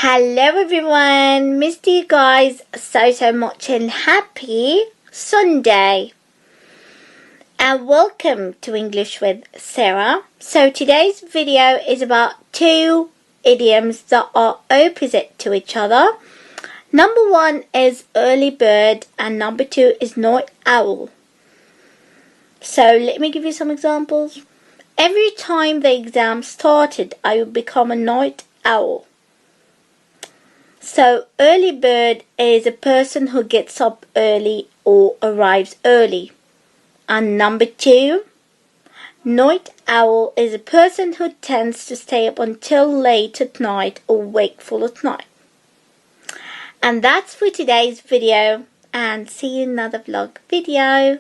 Hello everyone, missed you guys so much and happy Sunday. And welcome to English with Sarah. So today's video is about two idioms that are opposite to each other. Number one is early bird and number two is night owl. So let me give you some examples. Every time the exam started, I would become a night owl. So early bird is a person who gets up early or arrives early. And number two, night owl is a person who tends to stay up until late at night or wakeful at night. And that's for today's video, and see you in another vlog video.